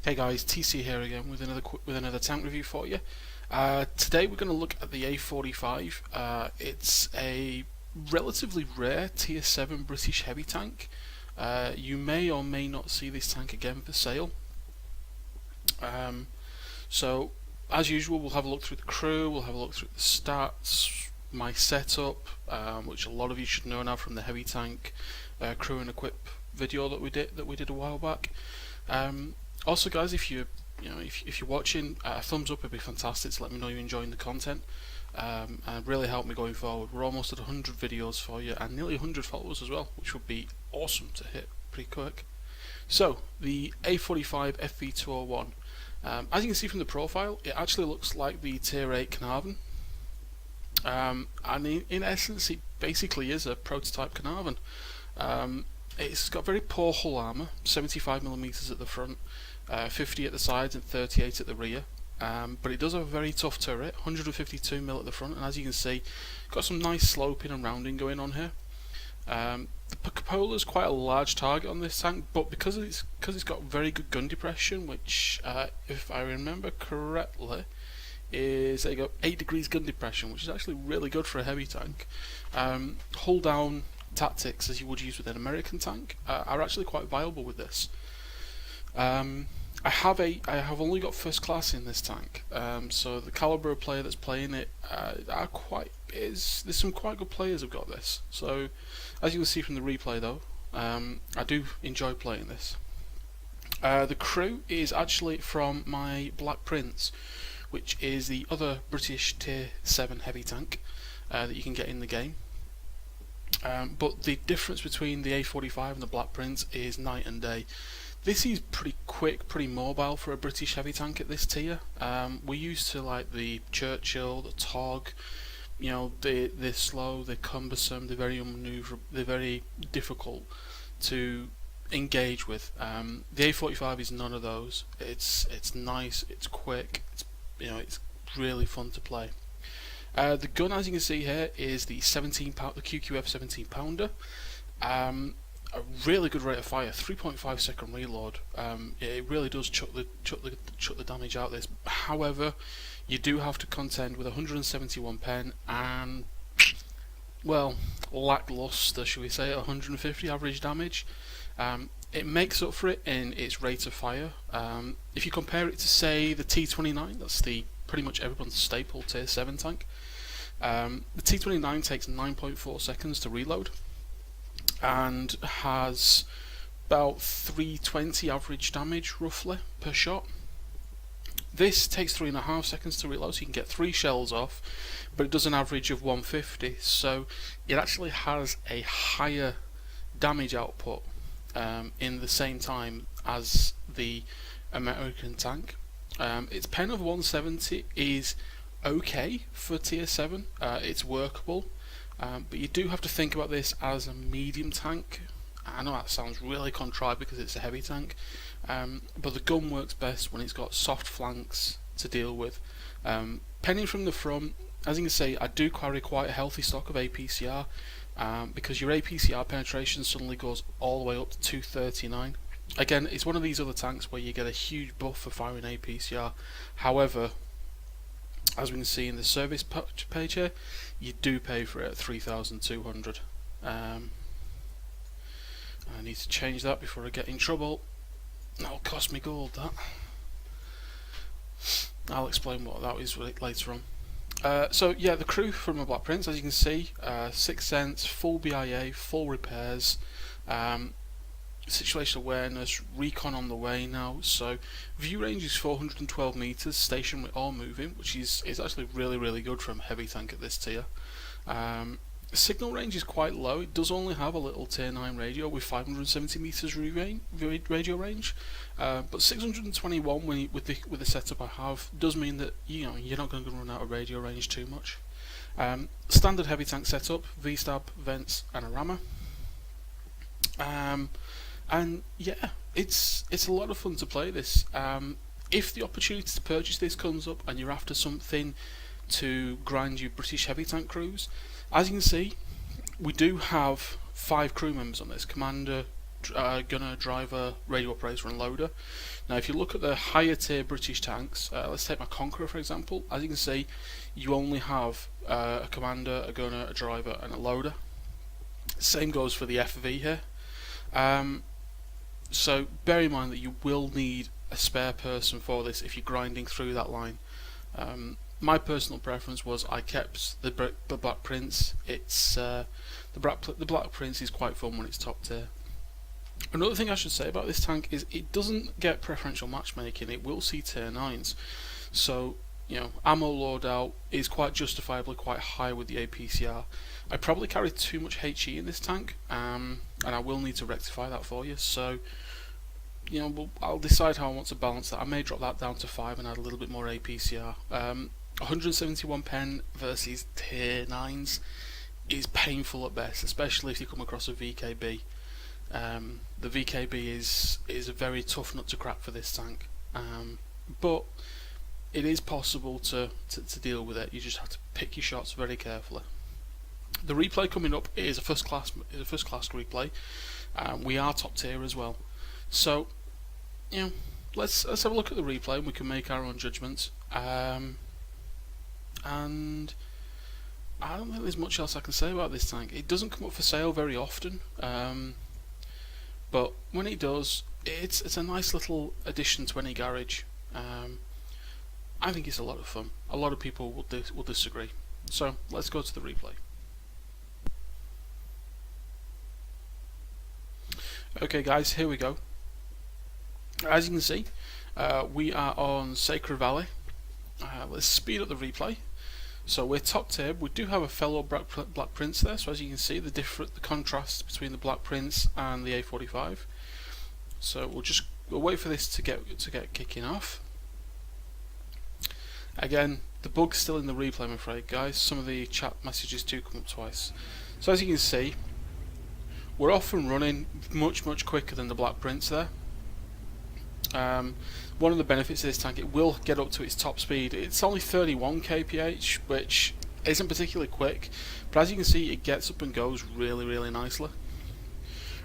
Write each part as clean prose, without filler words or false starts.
Hey guys, TC here again with another tank review for you. Today we're going to look at the A45. It's a relatively rare Tier 7 British heavy tank. You may or may not see this tank again for sale. So as usual, we'll have a look through the crew, we'll have a look through the stats, my setup, which a lot of you should know now from the heavy tank crew and equip video that we did a while back. Also, guys, if you're watching, a thumbs up would be fantastic to let me know you're enjoying the content, and really help me going forward. We're almost at 100 videos for you and nearly 100 followers as well, which would be awesome to hit pretty quick. So the A45 FV201, as you can see from the profile, it actually looks like the Tier 8 Carnarvon, and in essence, it basically is a prototype Carnarvon. It's got very poor hull armour, 75mm at the front, 50 at the sides and 38 at the rear, but it does have a very tough turret, 152mm at the front, and as you can see, got some nice sloping and rounding going on here. The cupola is quite a large target on this tank, but because it's got very good gun depression, which if I remember correctly is they got 8 degrees gun depression, which is actually really good for a heavy tank. Hull down tactics, as you would use with an American tank, are actually quite viable with this. I have only got first class in this tank, so the caliber of player that's playing it there's some quite good players who've got this. So as you will see from the replay though, I do enjoy playing this. The crew is actually from my Black Prince, which is the other British Tier 7 heavy tank that you can get in the game. But the difference between the A45 and the Black Prince is night and day. This is pretty quick, pretty mobile for a British heavy tank at this tier. We're used to like the Churchill, the Tog, they're slow, they're cumbersome, they're very unmaneuverable, they're very difficult to engage with. The A45 is none of those. It's nice, it's quick, it's really fun to play. The gun, as you can see here, is the QQF 17 pounder. A really good rate of fire, 3.5 second reload. It really does chuck the damage out this. However, you do have to contend with 171 pen and, well, lackluster, shall we say, 150 average damage. It makes up for it in its rate of fire. If you compare it to, say, the T29, that's pretty much everyone's staple Tier 7 tank. The T29 takes 9.4 seconds to reload and has about 320 average damage roughly per shot. This takes 3.5 seconds to reload, so you can get 3 shells off, but it does an average of 150, so it actually has a higher damage output in the same time as the American tank. Its pen of 170 is okay for Tier 7, it's workable, but you do have to think about this as a medium tank. I know that sounds really contrived because it's a heavy tank, but the gun works best when it's got soft flanks to deal with. Penning from the front, as you can see, I do carry quite a healthy stock of APCR, because your APCR penetration suddenly goes all the way up to 239. Again, it's one of these other tanks where you get a huge buff for firing APCR. However, as we can see in the service page here, you do pay for it at 3,200. I need to change that before I get in trouble. That'll cost me gold, that. I'll explain what that is later on. So yeah, the crew from a Black Prince, as you can see, 6th Sense, full BIA, full repairs, situational awareness, recon on the way now. So view range is 412 meters, stationary or moving, which is actually really good from a heavy tank at this tier. Signal range is quite low. It does only have a little Tier 9 radio with 570 meters radio range, but 621 with the setup I have does mean that you're not going to run out of radio range too much. Standard heavy tank setup: V-stab, vents, and a rammer. And yeah, it's a lot of fun to play this. If the opportunity to purchase this comes up and you're after something to grind your British heavy tank crews, as you can see, we do have 5 crew members on this: Commander, gunner, driver, radio operator and loader. Now if you look at the higher tier British tanks, let's take my Conqueror for example, as you can see you only have a commander, a gunner, a driver and a loader. Same goes for the FV here. So bear in mind that you will need a spare person for this if you're grinding through that line. My personal preference was I kept the Black Prince. It's the Black Prince is quite fun when it's top tier. Another thing I should say about this tank is it doesn't get preferential matchmaking. It will see tier 9s. So you know, ammo loadout is quite justifiably quite high with the APCR. I probably carry too much HE in this tank, and I will need to rectify that for you. So you know, I'll decide how I want to balance that. I may drop that down to 5 and add a little bit more APCR. 171 pen versus tier 9s is painful at best, especially if you come across a VKB. The VKB is a very tough nut to crack for this tank, but it is possible to deal with it. You just have to pick your shots very carefully. The replay coming up is a first class replay. We are top tier as well, so you know, let's have a look at the replay and we can make our own judgments. And I don't think there's much else I can say about this tank. It doesn't come up for sale very often, but when it does, it's a nice little addition to any garage. I think it's a lot of fun. A lot of people will disagree. So let's go to the replay. Okay guys, here we go. As you can see, we are on Sacred Valley. Let's speed up the replay. So we're top tier. We do have a fellow Black Prince there, so as you can see the contrast between the Black Prince and the A45. So we'll wait for this to get kicking off. Again, the bug's still in the replay, I'm afraid, guys. Some of the chat messages do come up twice. So as you can see, we're off and running much quicker than the Black Prince there. One of the benefits of this tank, it will get up to its top speed. It's only 31 kph, which isn't particularly quick, but as you can see it gets up and goes really nicely.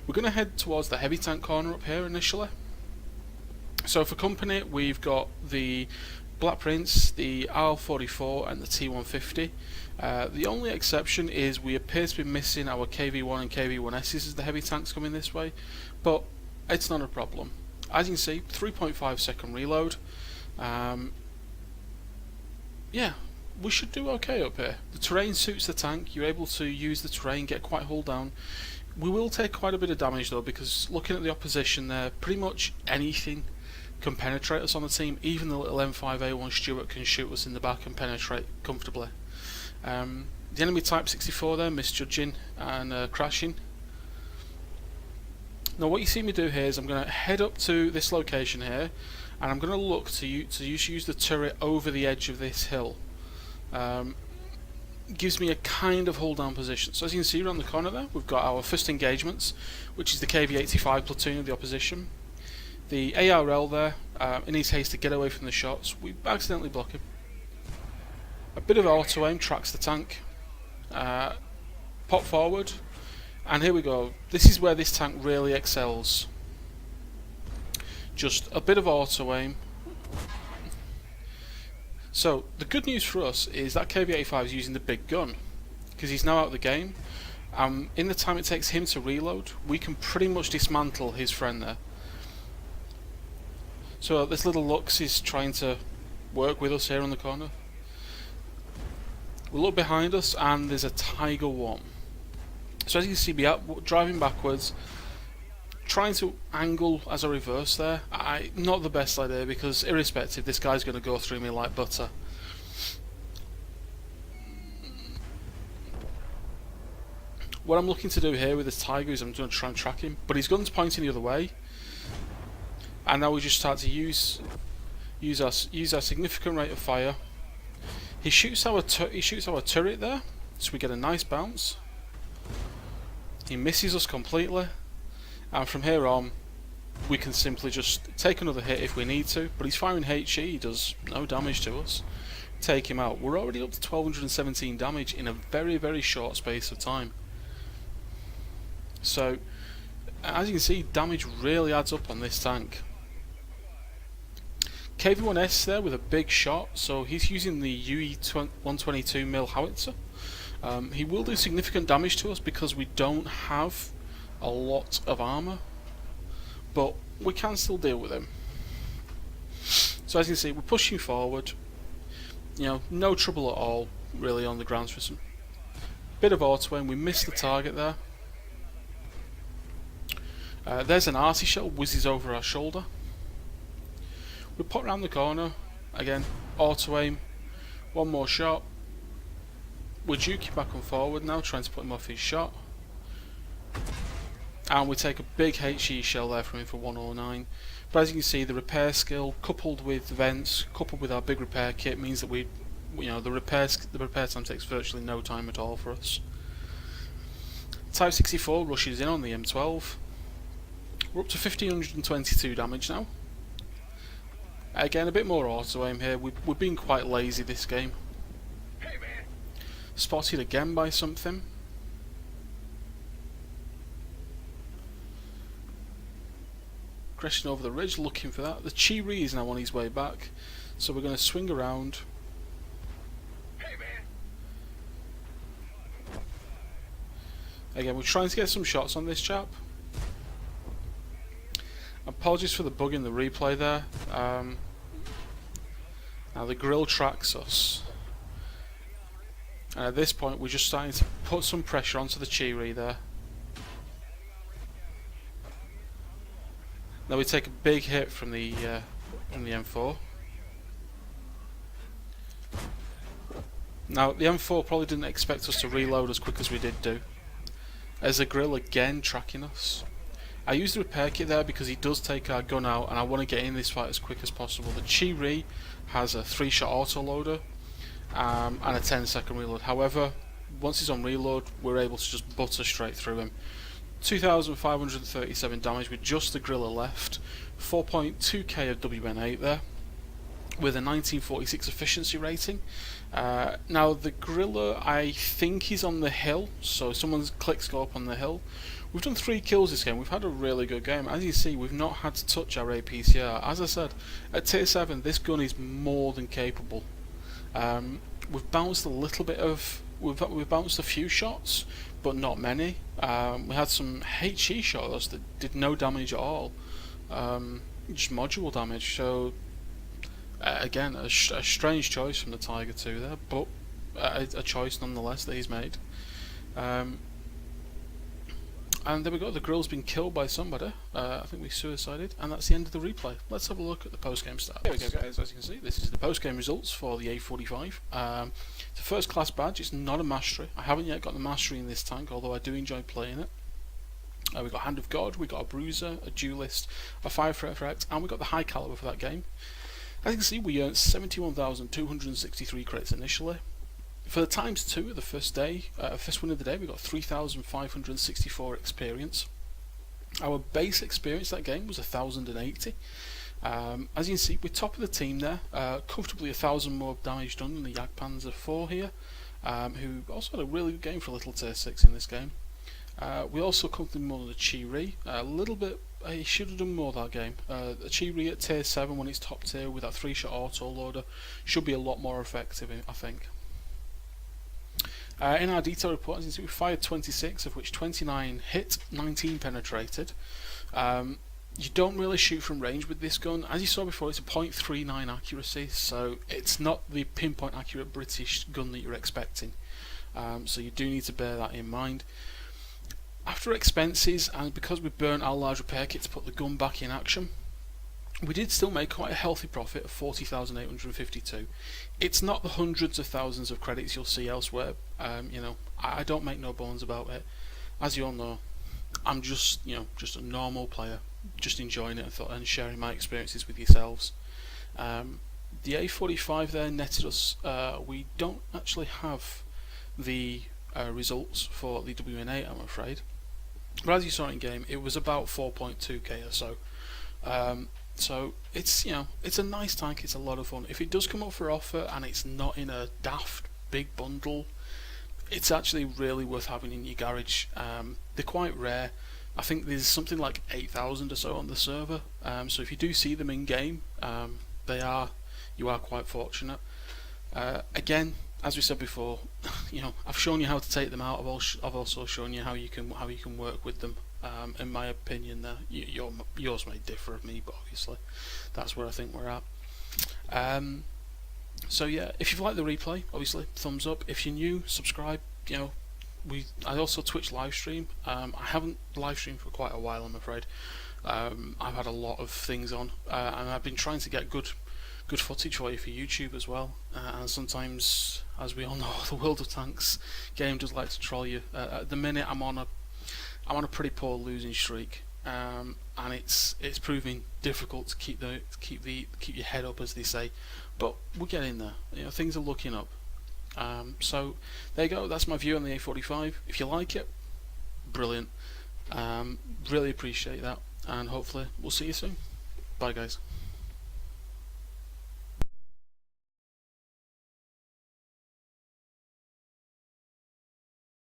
We're going to head towards the heavy tank corner up here initially. So for company we've got the Black Prince, the A45 and the T150. The only exception is we appear to be missing our KV1 and KV1Ss as the heavy tanks coming this way, but it's not a problem. As you can see, 3.5 second reload. Yeah, we should do okay up here. The terrain suits the tank. You're able to use the terrain, get quite hull down. We will take quite a bit of damage though, because looking at the opposition there, pretty much anything can penetrate us on the team. Even the little M5A1 Stuart can shoot us in the back and penetrate comfortably. The enemy Type 64 there, misjudging and crashing. Now what you see me do here is I'm going to head up to this location here, and I'm going to look to use the turret over the edge of this hill. Gives me a kind of hold down position. So as you can see around the corner there, we've got our first engagements, which is the KV85 platoon of the opposition. The ARL there, in his haste to get away from the shots, we accidentally block him. A bit of auto aim tracks the tank. Pop forward. And here we go. This is where this tank really excels. Just a bit of auto aim. So the good news for us is that KV85 is using the big gun, because he's now out of the game. In the time it takes him to reload, we can pretty much dismantle his friend there. So this little Lux is trying to work with us here on the corner. We look behind us and there's a Tiger 1. So as you can see, we are driving backwards, trying to angle as a reverse there. Not the best idea, because irrespective, this guy's going to go through me like butter. What I'm looking to do here with this Tiger is I'm going to try and track him, but his gun's pointing the other way, and now we just start to use our significant rate of fire. He shoots our turret there, so we get a nice bounce. He misses us completely, and from here on we can simply just take another hit if we need to, but he's firing HE, he does no damage to us. Take him out. We're already up to 1217 damage in a very short space of time. So As you can see, damage really adds up on this tank. KV-1S there with a big shot, so he's using the UE 122mm howitzer. He will do significant damage to us because we don't have a lot of armour, but we can still deal with him. So as you can see, we're pushing forward, you know, no trouble at all really on the grounds for some bit of auto aim. We missed the target there. There's an arty shell whizzes over our shoulder. We pop around the corner, again, auto aim, one more shot. We're juking back and forward now, trying to put him off his shot. And we take a big HE shell there from him for 109. But as you can see, the repair skill, coupled with vents, coupled with our big repair kit, means that the repair time takes virtually no time at all for us. Type 64 rushes in on the M12. We're up to 1522 damage now. Again, a bit more auto aim here. We're being quite lazy this game. Spotted again by something. Crashing over the ridge, looking for that. The TcFreer is now on his way back, so we're going to swing around. Again, we're trying to get some shots on this chap. Apologies for the bug in the replay there. Now the grill tracks us, and at this point we're just starting to put some pressure onto the TcFreer there. Now we take a big hit from the M4. Now the M4 probably didn't expect us to reload as quick as we did do, as the grill again tracking us. I used the repair kit there because he does take our gun out and I want to get in this fight as quick as possible. The TcFreer has a 3-shot autoloader and a 10-second reload. However, once he's on reload, we're able to just butter straight through him. 2,537 damage with just the griller left, 4.2k of WN8 there, with a 1946 efficiency rating. Now the griller, I think he's on the hill, so someone's click scope on the hill. We've done 3 kills this game. We've had a really good game. As you see, we've not had to touch our APCR. As I said, at tier 7 this gun is more than capable. We've bounced a little bit of, we've bounced a few shots, but not many. We had some HE shots that did no damage at all, just module damage. So again, a strange choice from the Tiger 2 there, but a choice nonetheless that he's made. And there we go, the grill's been killed by somebody. I think we suicided, and that's the end of the replay. Let's have a look at the post-game stats. There we go guys, as you can see, this is the post-game results for the A45. It's a first class badge, it's not a mastery. I haven't yet got the mastery in this tank, although I do enjoy playing it. We've got Hand of God, we've got a Bruiser, a Duelist, a Fire Threat Effect, and we've got the High Caliber for that game. As you can see, we earned 71,263 credits initially. For the times 2 of the first day, first win of the day, we got 3,564 experience. Our base experience that game was 1,080. As you can see, we're top of the team there, comfortably 1,000 more damage done than the Jagdpanzer 4 here, who also had a really good game for a little tier 6 in this game. We also comfortably more than the TcFreer, a little bit. He should have done more that game. The TcFreer at tier 7 when it's top tier with that 3-shot autoloader should be a lot more effective, I think. In our detail report, as you can see, we fired 26, of which 29 hit, 19 penetrated. You don't really shoot from range with this gun. As you saw before, it's a .39 accuracy, so it's not the pinpoint accurate British gun that you're expecting. So you do need to bear that in mind. After expenses, and because we burnt our large repair kit to put the gun back in action, we did still make quite a healthy profit of 40,852. It's not the hundreds of thousands of credits you'll see elsewhere. You know, I don't make no bones about it. As you all know, I'm just a normal player, just enjoying it and sharing my experiences with yourselves. The A45 there netted us. We don't actually have the results for the WN8, I'm afraid. But as you saw in game, it was about 4.2k or so. So it's it's a nice tank, it's a lot of fun. If it does come up for offer and it's not in a daft big bundle, it's actually really worth having in your garage. They're quite rare, I think there's something like 8,000 or so on the server. So if you do see them in game, you are quite fortunate. Again, as we said before, I've shown you how to take them out. I've also shown you how you can work with them. In my opinion, yours may differ of me, but obviously that's where I think we're at. So yeah, if you've liked the replay, obviously thumbs up. If you're new, subscribe. I also Twitch live stream. I haven't live streamed for quite a while, I'm afraid. I've had a lot of things on, and I've been trying to get good footage for you for YouTube as well. And sometimes, as we all know, the World of Tanks game does like to troll you. At the minute, I'm on a pretty poor losing streak, and it's proving difficult to keep your head up, as they say. But we're getting there. Things are looking up. So there you go. That's my view on the A45. If you like it, brilliant. Really appreciate that, and hopefully we'll see you soon. Bye, guys.